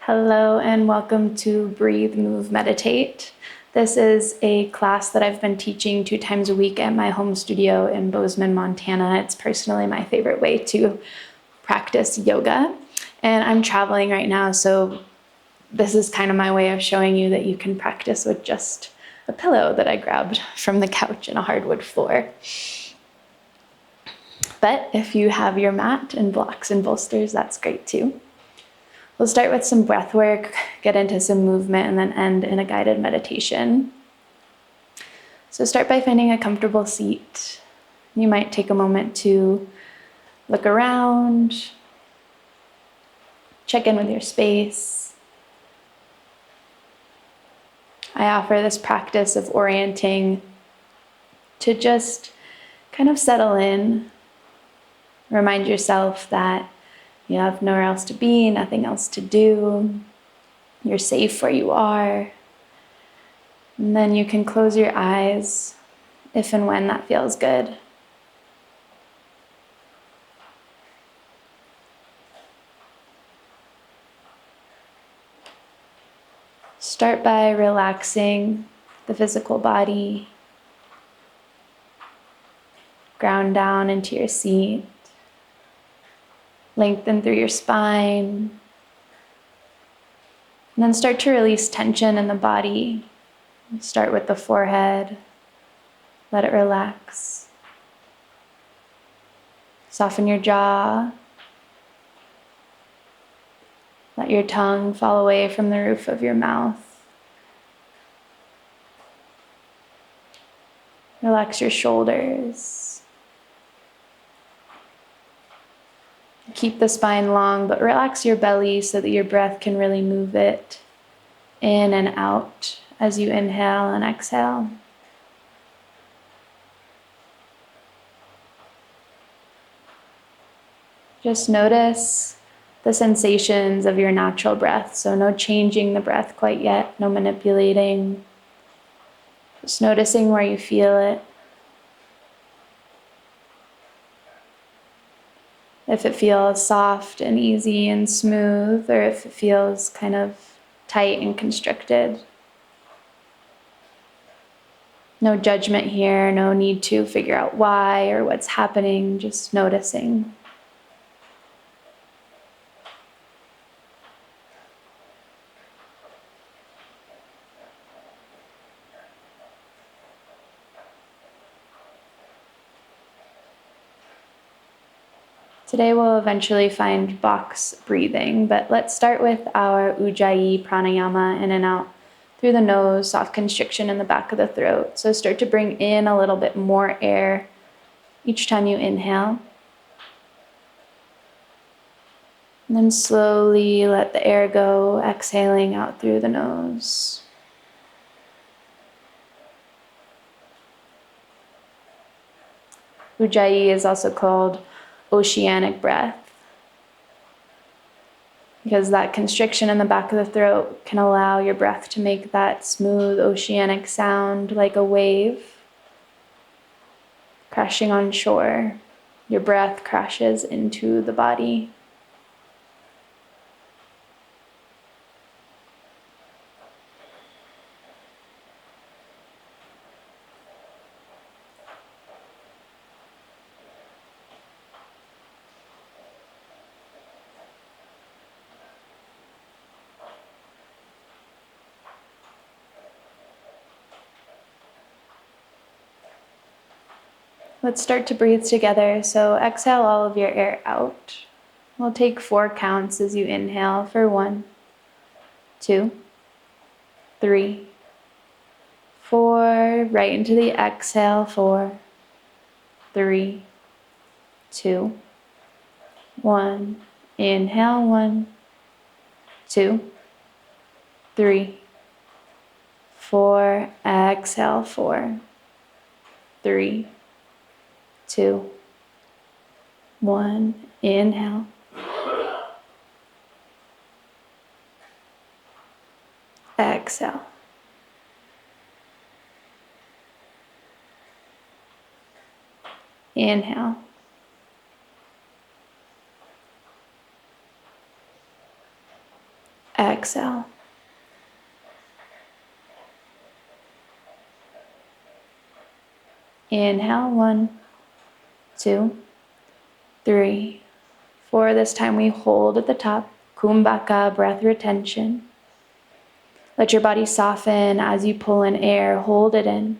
Hello and welcome to Breathe, Move, Meditate. This is a class that I've been teaching 2 times a week at my home studio in Bozeman, Montana. It's personally my favorite way to practice yoga. And I'm traveling right now, so this is kind of my way of showing you that you can practice with just a pillow that I grabbed from the couch and a hardwood floor. But if you have your mat and blocks and bolsters, that's great too. We'll start with some breath work, get into some movement, and then end in a guided meditation. So start by finding a comfortable seat. You might take a moment to look around, check in with your space. I offer this practice of orienting to just kind of settle in. Remind yourself that you have nowhere else to be, nothing else to do. You're safe where you are. And then you can close your eyes if and when that feels good. Start by relaxing the physical body. Ground down into your seat. Lengthen through your spine. And then start to release tension in the body. Start with the forehead. Let it relax. Soften your jaw. Let your tongue fall away from the roof of your mouth. Relax your shoulders. Keep the spine long, but relax your belly so that your breath can really move it in and out as you inhale and exhale. Just notice the sensations of your natural breath. So no changing the breath quite yet, no manipulating. Just noticing where you feel it. If it feels soft and easy and smooth, or if it feels kind of tight and constricted. No judgment here, no need to figure out why or what's happening, just noticing. Today we'll eventually find box breathing, but let's start with our Ujjayi pranayama, in and out through the nose, soft constriction in the back of the throat. So start to bring in a little bit more air each time you inhale. And then slowly let the air go, exhaling out through the nose. Ujjayi is also called oceanic breath, because that constriction in the back of the throat can allow your breath to make that smooth oceanic sound like a wave crashing on shore. Your breath crashes into the body. Let's start to breathe together. So exhale all of your air out. We'll take 4 counts as you inhale for 1, 2, 3, 4. Right into the exhale. 4, 3, 2, 1. Inhale. 1, 2, 3, 4. Exhale. 4, 3, 2, 1. Inhale. Exhale. Inhale. exhale. Inhale, 1, 2, 3, 4. This time we hold at the top, kumbhaka, breath retention. Let your body soften as you pull in air, hold it in.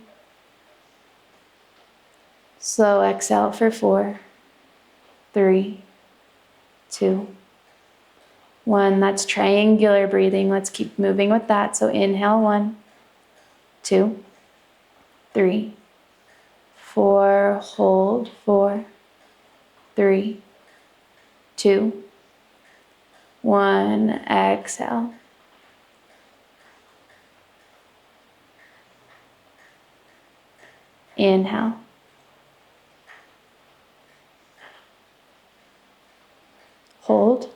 Slow exhale for 4, 3, 2, 1. That's triangular breathing. Let's keep moving with that. So inhale, 1, 2, 3, 4. Hold, 4, 3, 2, 1. Exhale. Inhale. Hold.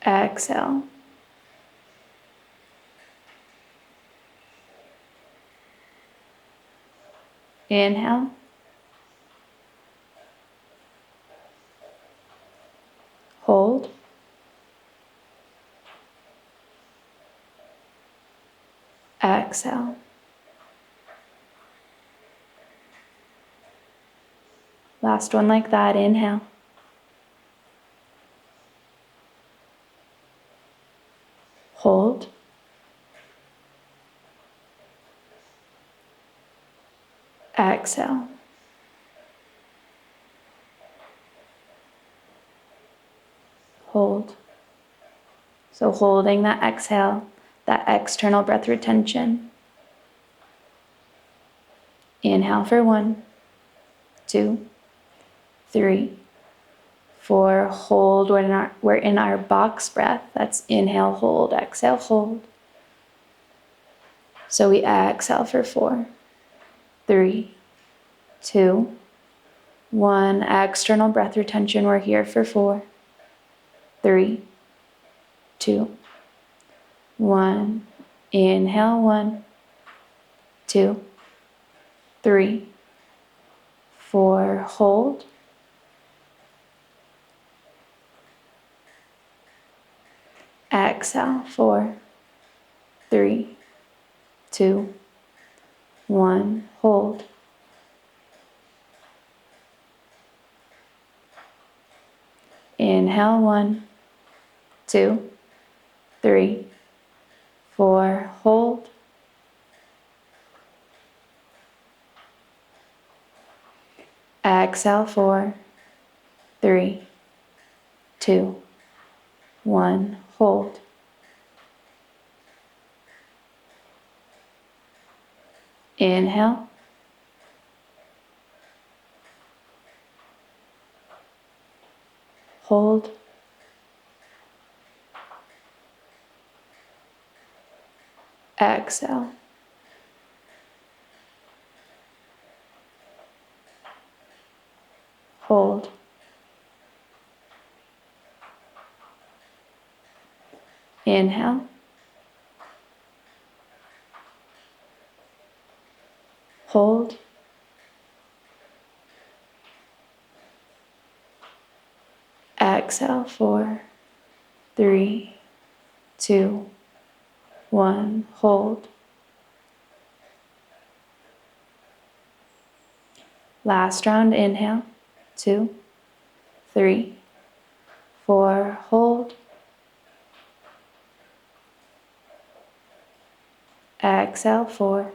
Exhale. Inhale. Hold. Exhale. Last one like that. Inhale. Hold. Exhale. Hold. So holding that exhale, that external breath retention. Inhale for 1, 2, 3, 4. Hold. We're in our box breath. That's inhale, hold, exhale, hold. So we exhale for 4, 3, 2, 1. External breath retention. We're here for 4, 3, 2, 1. Inhale, 1, 2, 3, 4. Hold. Exhale, 4, 3, 2, 1. Hold. Inhale, 1, 2, 3, 4. Hold. Exhale, 4, 3, 2, 1. Hold. Inhale. Hold. Exhale. Hold. Inhale. Hold. Exhale, 4, 3, 2, 1. Hold. Last round. Inhale. 2, 3, 4. Hold. Exhale, 4,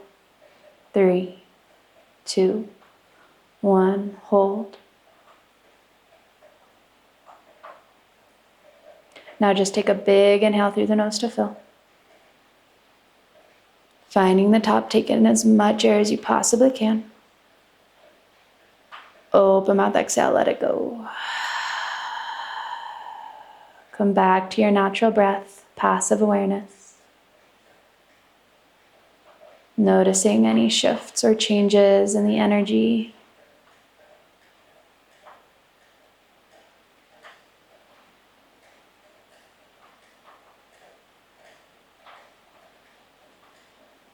3, 2, 1. Hold. Now just take a big inhale through the nose to fill. Finding the top, take in as much air as you possibly can. Open mouth, exhale, let it go. Come back to your natural breath, passive awareness. Noticing any shifts or changes in the energy.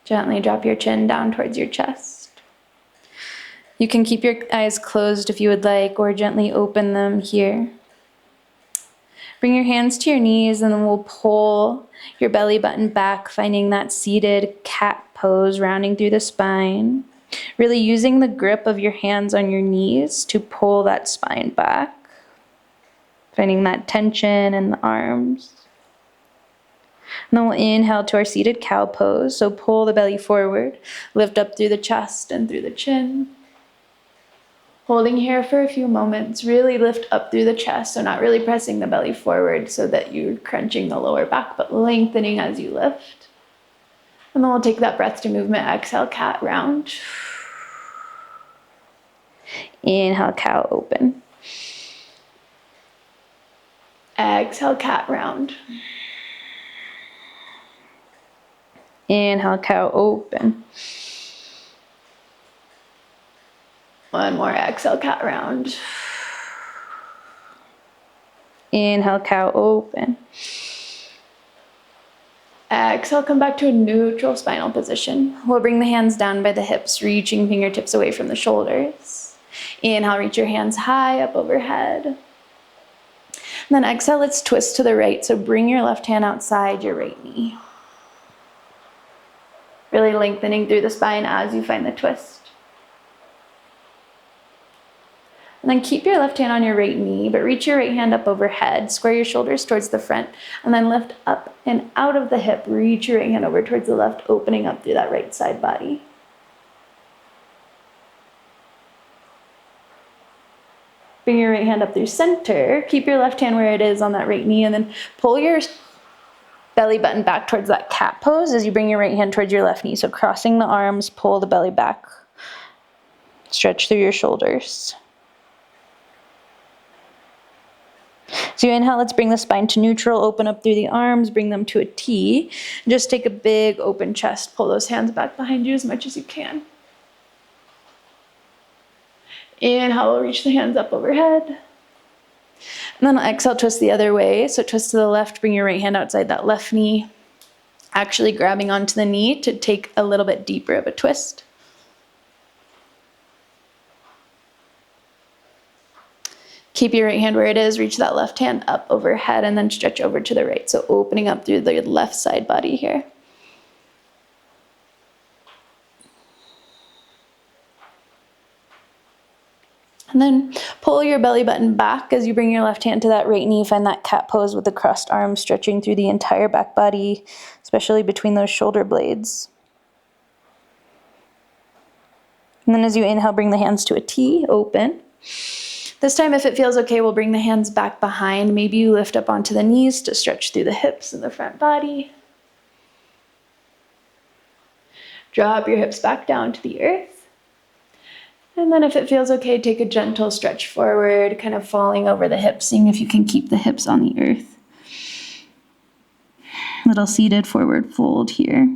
Gently drop your chin down towards your chest. You can keep your eyes closed if you would like, or gently open them here. Bring your hands to your knees and then we'll pull your belly button back, finding that seated cat pose, rounding through the spine. Really using the grip of your hands on your knees to pull that spine back. Finding that tension in the arms. And then we'll inhale to our seated cow pose. So pull the belly forward, lift up through the chest and through the chin. Holding here for a few moments, really lift up through the chest, so not really pressing the belly forward so that you're crunching the lower back, but lengthening as you lift. And then we'll take that breath to movement. Exhale, cat round. Inhale, cow open. Exhale, cat round. Inhale, cow open. One more, exhale, cat round. Inhale, cow open. Exhale, come back to a neutral spinal position. We'll bring the hands down by the hips, reaching fingertips away from the shoulders. Inhale, reach your hands high up overhead. And then exhale, let's twist to the right. So bring your left hand outside your right knee. Really lengthening through the spine as you find the twist. And then keep your left hand on your right knee, but reach your right hand up overhead. Square your shoulders towards the front, and then lift up and out of the hip. Reach your right hand over towards the left, opening up through that right side body. Bring your right hand up through center. Keep your left hand where it is on that right knee, and then pull your belly button back towards that cat pose as you bring your right hand towards your left knee. So crossing the arms, pull the belly back. Stretch through your shoulders. So you inhale, let's bring the spine to neutral, open up through the arms, bring them to a T. Just take a big open chest, pull those hands back behind you as much as you can. Inhale, we'll reach the hands up overhead. And then exhale, twist the other way. So twist to the left, bring your right hand outside that left knee, actually grabbing onto the knee to take a little bit deeper of a twist. Keep your right hand where it is, reach that left hand up overhead and then stretch over to the right. So opening up through the left side body here. And then pull your belly button back as you bring your left hand to that right knee. Find that cat pose with the crossed arms stretching through the entire back body, especially between those shoulder blades. And then as you inhale, bring the hands to a T, open. This time, if it feels okay, we'll bring the hands back behind. Maybe you lift up onto the knees to stretch through the hips and the front body. Drop your hips back down to the earth. And then if it feels okay, take a gentle stretch forward, kind of falling over the hips, seeing if you can keep the hips on the earth. Little seated forward fold here.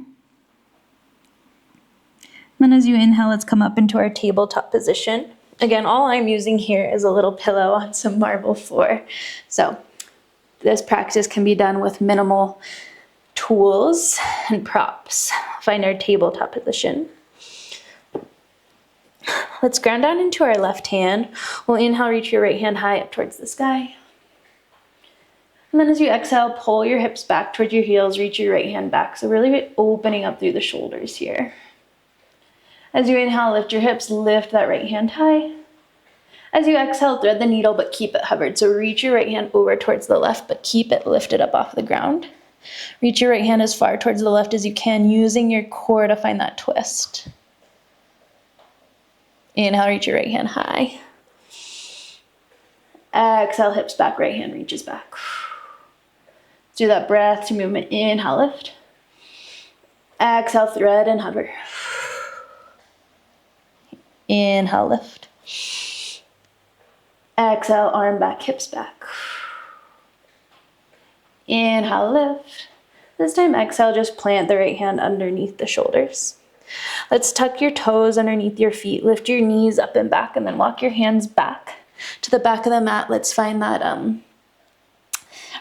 Then as you inhale, let's come up into our tabletop position. Again, all I'm using here is a little pillow on some marble floor. So this practice can be done with minimal tools and props. Find our tabletop position. Let's ground down into our left hand. We'll inhale, reach your right hand high up towards the sky. And then as you exhale, pull your hips back towards your heels, reach your right hand back. So really opening up through the shoulders here. As you inhale, lift your hips, lift that right hand high. As you exhale, thread the needle, but keep it hovered. So reach your right hand over towards the left, but keep it lifted up off the ground. Reach your right hand as far towards the left as you can, using your core to find that twist. Inhale, reach your right hand high. Exhale, hips back, right hand reaches back. Do that breath to movement. Inhale, lift. Exhale, thread and hover. Inhale, lift. Exhale, arm back, hips back. Inhale, lift. This time, exhale, just plant the right hand underneath the shoulders. Let's tuck your toes underneath your feet, lift your knees up and back, and then walk your hands back to the back of the mat. Let's find that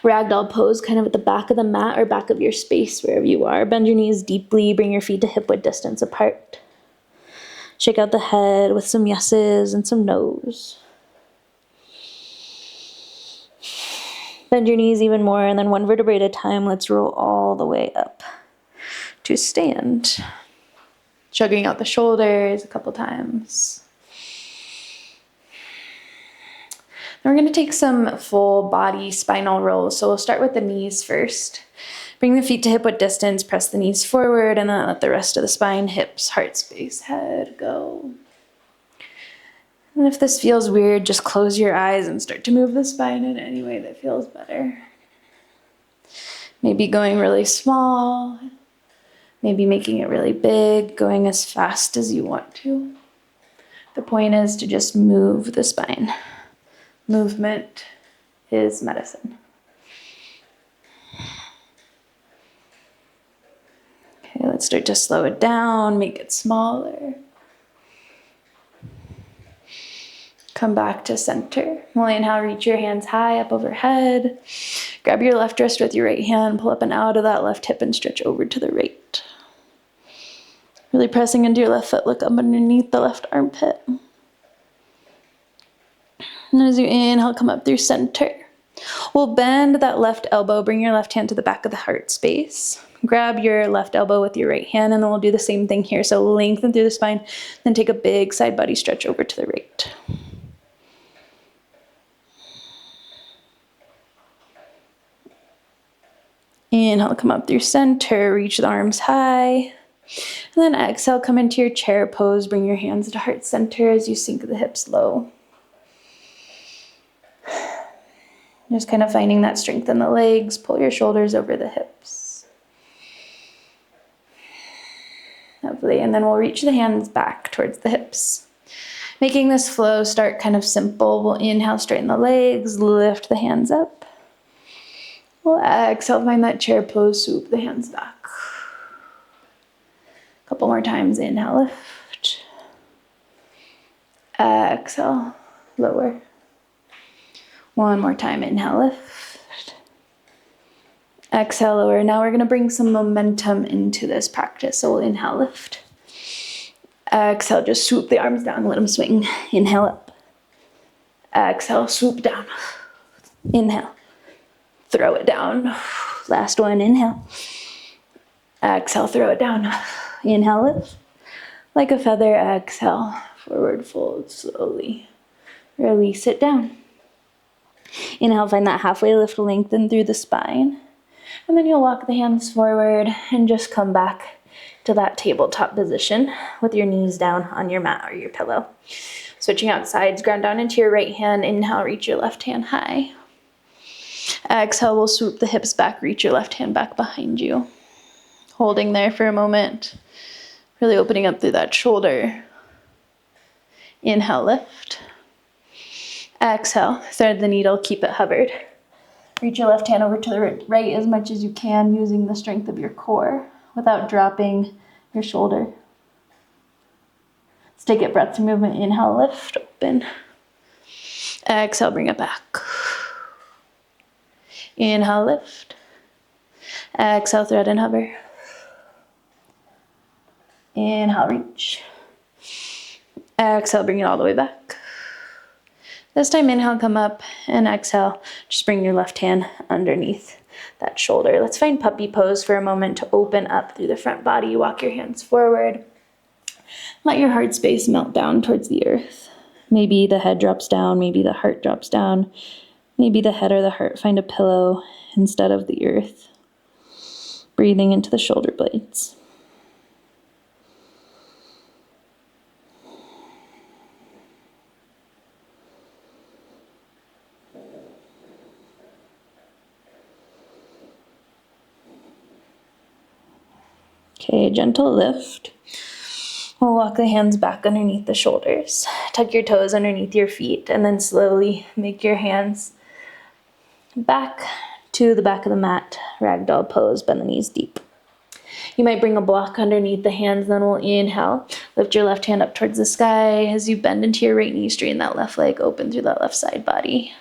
ragdoll pose kind of at the back of the mat or back of your space, wherever you are. Bend your knees deeply, bring your feet to hip-width distance apart. Shake out the head with some yeses and some nos. Bend your knees even more, and then one vertebrae at a time, let's roll all the way up to stand. Shrugging out the shoulders a couple times. Then we're going to take some full body spinal rolls. So we'll start with the knees first. Bring the feet to hip width distance, press the knees forward, and then let the rest of the spine, hips, heart space, head go. And if this feels weird, just close your eyes and start to move the spine in any way that feels better. Maybe going really small, maybe making it really big, going as fast as you want to. The point is to just move the spine. Movement is medicine. Okay, let's start to slow it down, make it smaller. Come back to center. We'll inhale, reach your hands high up overhead. Grab your left wrist with your right hand, pull up and out of that left hip and stretch over to the right. Really pressing into your left foot, look up underneath the left armpit. And as you inhale, come up through center. We'll bend that left elbow, bring your left hand to the back of the heart space. Grab your left elbow with your right hand, and then we'll do the same thing here. So lengthen through the spine, then take a big side body stretch over to the right. Inhale, come up through center, reach the arms high. And then exhale, come into your chair pose, bring your hands to heart center as you sink the hips low. Just kind of finding that strength in the legs, pull your shoulders over the hips. Lovely, and then we'll reach the hands back towards the hips. Making this flow start kind of simple. We'll inhale, straighten the legs, lift the hands up. We'll exhale, find that chair pose, swoop the hands back. A couple more times, inhale, lift. Exhale, lower. One more time, inhale, lift. Exhale, lower. Now we're going to bring some momentum into this practice. So we'll inhale, lift. Exhale, just swoop the arms down, let them swing. Inhale up. Exhale, swoop down. Inhale. Throw it down. Last one, inhale. Exhale, throw it down. Inhale, lift. Like a feather, exhale. Forward fold slowly. Release it down. Inhale, find that halfway lift, lengthen through the spine. And then you'll walk the hands forward and just come back to that tabletop position with your knees down on your mat or your pillow. Switching out sides, ground down into your right hand. Inhale, reach your left hand high. Exhale, we'll swoop the hips back, reach your left hand back behind you. Holding there for a moment. Really opening up through that shoulder. Inhale, lift. Exhale, thread the needle, keep it hovered. Reach your left hand over to the right as much as you can, using the strength of your core without dropping your shoulder. Let's take a breath to movement. Inhale, lift, open. Exhale, bring it back. Inhale, lift. Exhale, thread and hover. Inhale, reach. Exhale, bring it all the way back. This time, inhale, come up, and exhale, just bring your left hand underneath that shoulder. Let's find puppy pose for a moment to open up through the front body. Walk your hands forward. Let your heart space melt down towards the earth. Maybe the head drops down, maybe the heart drops down. Maybe the head or the heart find a pillow instead of the earth. Breathing into the shoulder blades. Okay, gentle lift. We'll walk the hands back underneath the shoulders. Tuck your toes underneath your feet, and then slowly make your hands back to the back of the mat. Ragdoll pose, bend the knees deep. You might bring a block underneath the hands, then we'll inhale. Lift your left hand up towards the sky as you bend into your right knee, straighten that left leg, open through that left side body.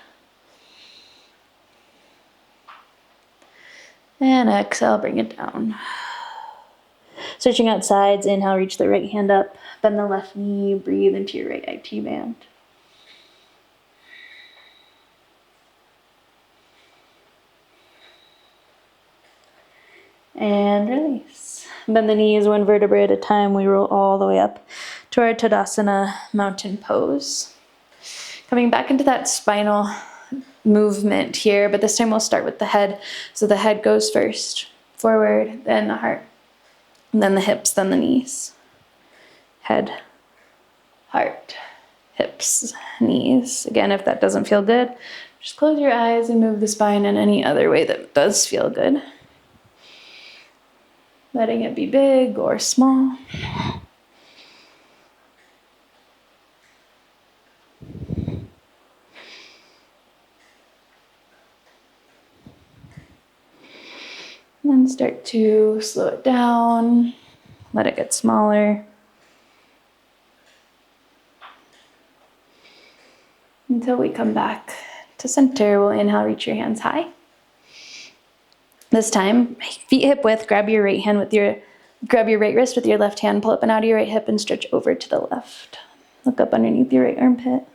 And exhale, bring it down. Switching out sides, inhale, reach the right hand up, bend the left knee, breathe into your right IT band. And release. Bend the knees one vertebrae at a time. We roll all the way up to our Tadasana mountain pose. Coming back into that spinal movement here, but this time we'll start with the head. So the head goes first, forward, then the heart, and then the hips, then the knees. Head, heart, hips, knees. Again, if that doesn't feel good, just close your eyes and move the spine in any other way that does feel good. Letting it be big or small. And then start to slow it down, let it get smaller. Until we come back to center, we'll inhale, reach your hands high. This time, feet hip width, grab your right wrist with your left hand, pull up and out of your right hip and stretch over to the left. Look up underneath your right armpit.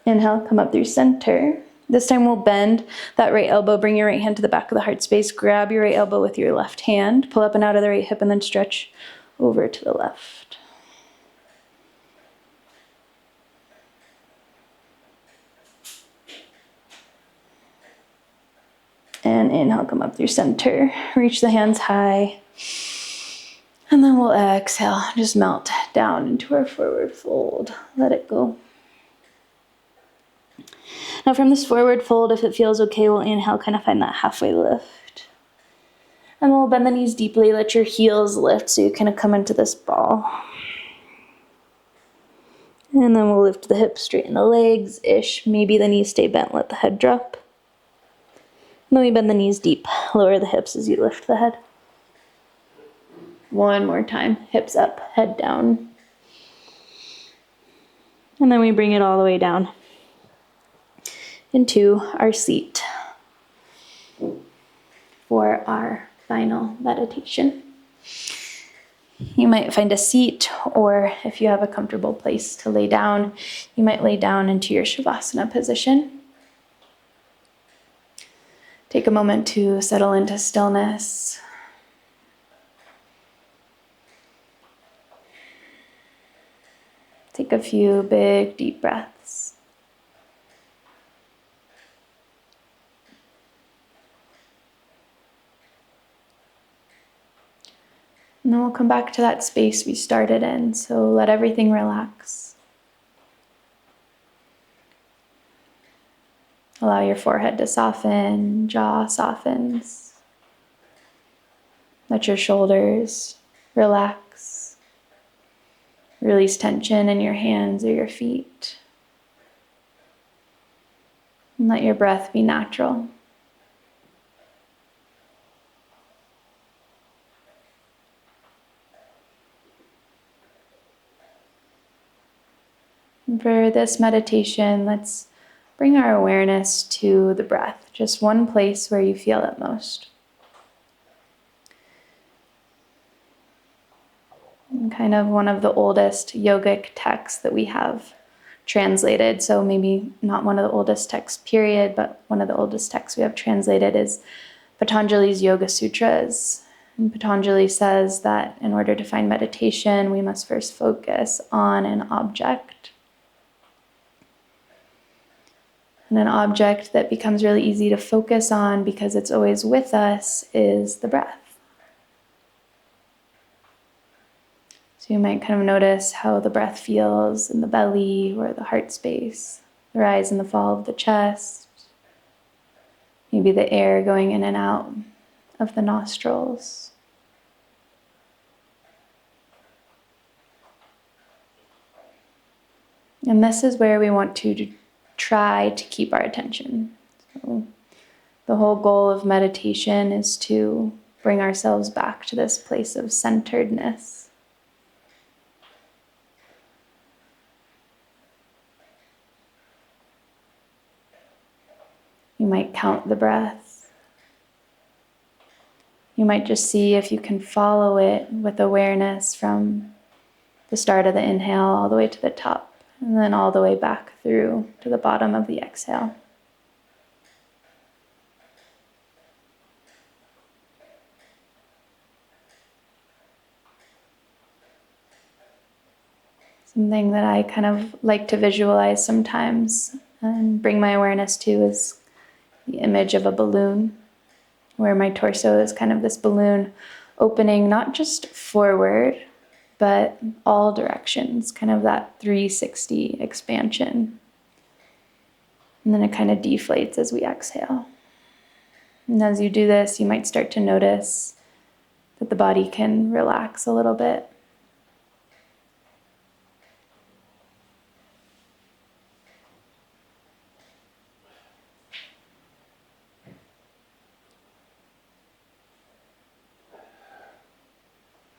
Inhale, come up through center. This time we'll bend that right elbow, bring your right hand to the back of the heart space, grab your right elbow with your left hand, pull up and out of the right hip and then stretch over to the left. And inhale, come up through center. Reach the hands high. And then we'll exhale, just melt down into our forward fold. Let it go. Now from this forward fold, if it feels okay, we'll inhale, kind of find that halfway lift. And we'll bend the knees deeply, let your heels lift so you kind of come into this ball. And then we'll lift the hips, straighten the legs-ish. Maybe the knees stay bent, let the head drop. And then we bend the knees deep, lower the hips as you lift the head. One more time, hips up, head down. And then we bring it all the way down into our seat for our final meditation. You might find a seat, or if you have a comfortable place to lay down, you might lay down into your Shavasana position. Take a moment to settle into stillness. Take a few big, deep breaths. And then we'll come back to that space we started in, so let everything relax. Allow your forehead to soften, jaw softens. Let your shoulders relax. Release tension in your hands or your feet. And let your breath be natural. And for this meditation, let's bring our awareness to the breath, just one place where you feel it most. And kind of one of the oldest yogic texts that we have translated, so maybe not one of the oldest texts period, but one of the oldest texts we have translated is Patanjali's Yoga Sutras. And Patanjali says that in order to find meditation, we must first focus on an object. And an object that becomes really easy to focus on because it's always with us is the breath. So you might kind of notice how the breath feels in the belly or the heart space, the rise and the fall of the chest, maybe the air going in and out of the nostrils. And this is where we want to try to keep our attention. So the whole goal of meditation is to bring ourselves back to this place of centeredness. You might count the breath. You might just see if you can follow it with awareness from the start of the inhale all the way to the top, and then all the way back through to the bottom of the exhale. Something that I kind of like to visualize sometimes and bring my awareness to is the image of a balloon, where my torso is kind of this balloon opening not just forward, but all directions, kind of that 360 expansion. And then it kind of deflates as we exhale. And as you do this, you might start to notice that the body can relax a little bit.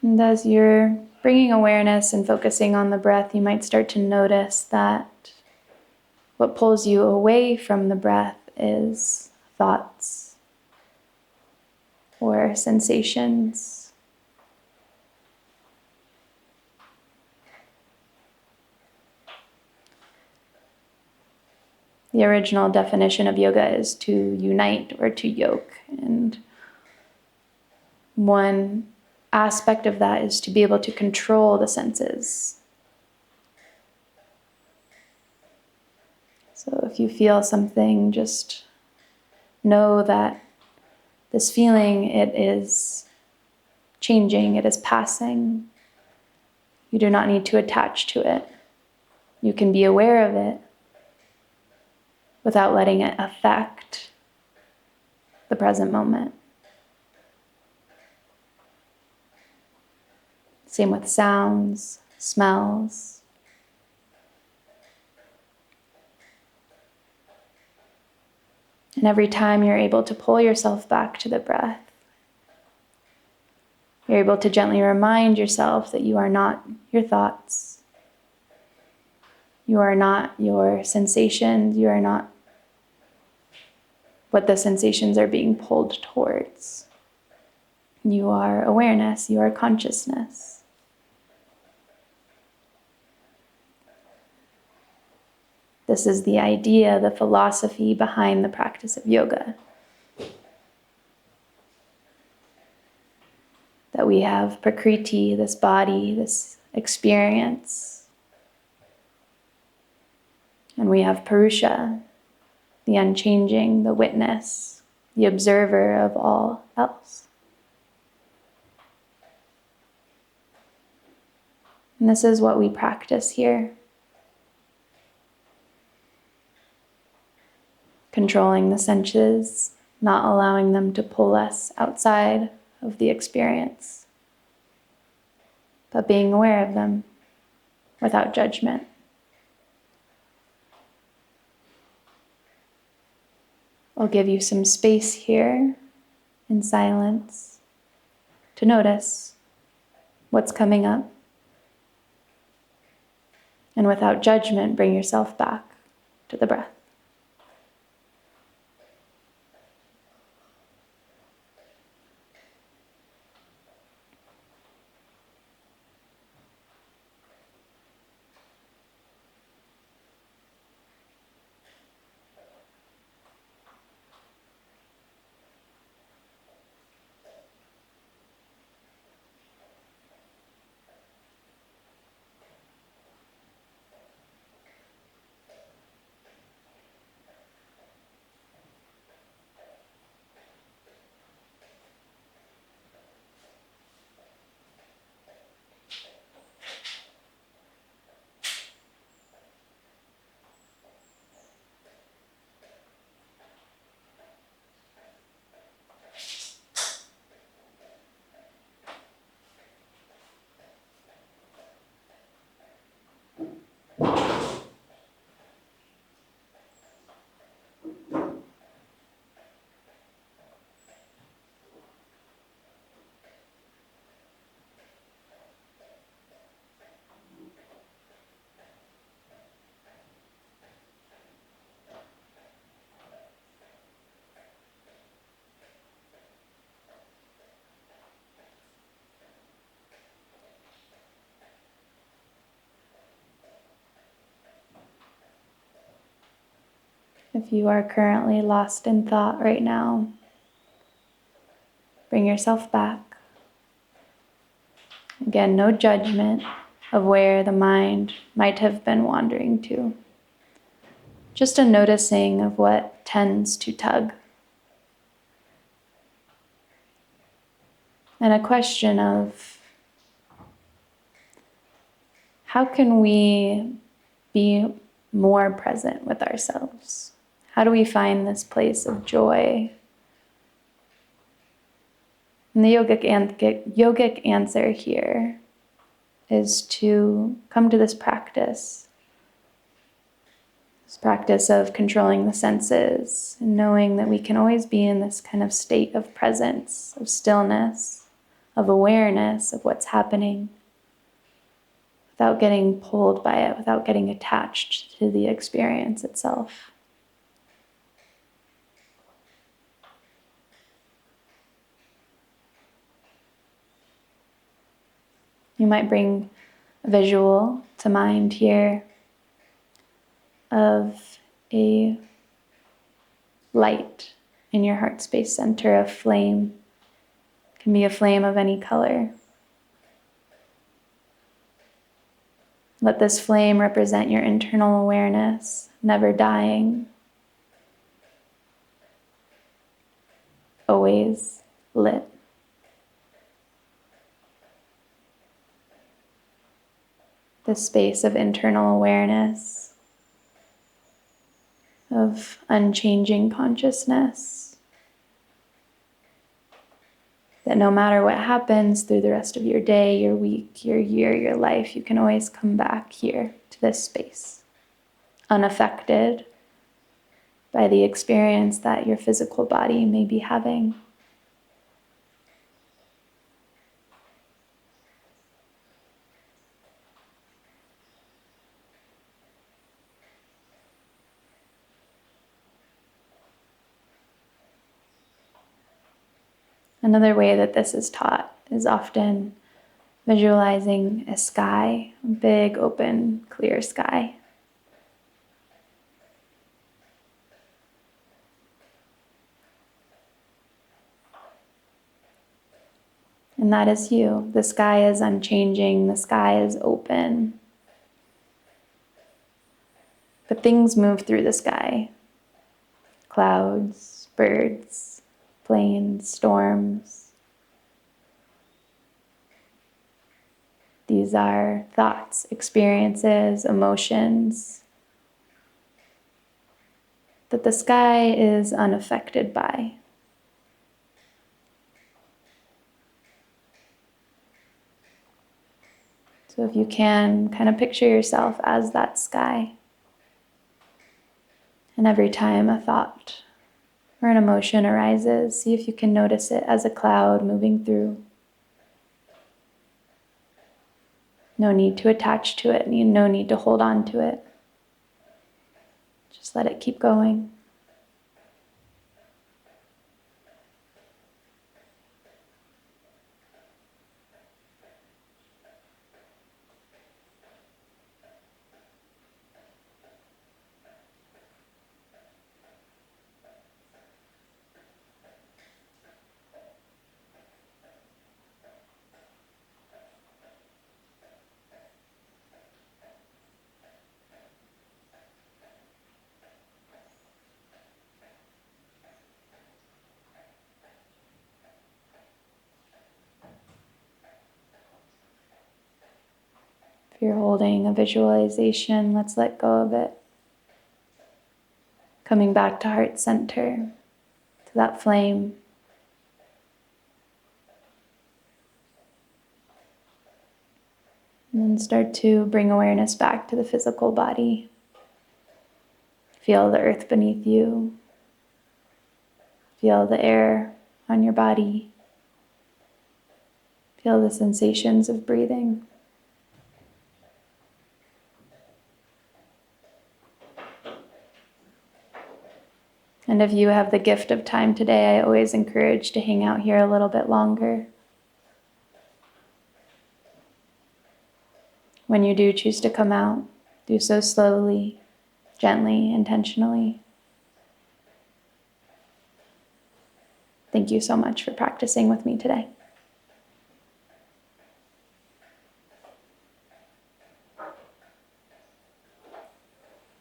And as you're bringing awareness and focusing on the breath, you might start to notice that what pulls you away from the breath is thoughts or sensations. The original definition of yoga is to unite or to yoke. And one aspect of that is to be able to control the senses. So if you feel something, just know that this feeling, it is changing, it is passing. You do not need to attach to it. You can be aware of it without letting it affect the present moment. Same with sounds, smells. And every time you're able to pull yourself back to the breath, you're able to gently remind yourself that you are not your thoughts. You are not your sensations. You are not what the sensations are being pulled towards. You are awareness. You are consciousness. This is the idea, the philosophy behind the practice of yoga. That we have prakriti, this body, this experience. And we have purusha, the unchanging, the witness, the observer of all else. And this is what we practice here. Controlling the senses, not allowing them to pull us outside of the experience, but being aware of them without judgment. I'll give you some space here in silence to notice what's coming up. And without judgment, bring yourself back to the breath. If you are currently lost in thought right now, bring yourself back. Again, no judgment, of where the mind might have been wandering to. Just a noticing of what tends to tug. And a question of how can we be more present with ourselves? How do we find this place of joy? And the yogic answer here is to come to this practice of controlling the senses and knowing that we can always be in this kind of state of presence, of stillness, of awareness of what's happening, without getting pulled by it, without getting attached to the experience itself. You might bring a visual to mind here of a light in your heart space center, a flame. It can be a flame of any color. Let this flame represent your internal awareness, never dying, always lit. This space of internal awareness, of unchanging consciousness, that no matter what happens through the rest of your day, your week, your year, your life, you can always come back here to this space, unaffected by the experience that your physical body may be having. Another way that this is taught is often visualizing a sky, a big, open, clear sky. And that is you. The sky is unchanging, the sky is open. But things move through the sky. Clouds, birds, planes, storms. These are thoughts, experiences, emotions that the sky is unaffected by. So if you can, kind of picture yourself as that sky. And every time a thought or an emotion arises, see if you can notice it as a cloud moving through. No need to attach to it, no need to hold on to it. Just let it keep going. If you're holding a visualization, let's let go of it. Coming back to heart center, to that flame. And then start to bring awareness back to the physical body. Feel the earth beneath you. Feel the air on your body. Feel the sensations of breathing. And if you have the gift of time today, I always encourage to hang out here a little bit longer. When you do choose to come out, do so slowly, gently, intentionally. Thank you so much for practicing with me today.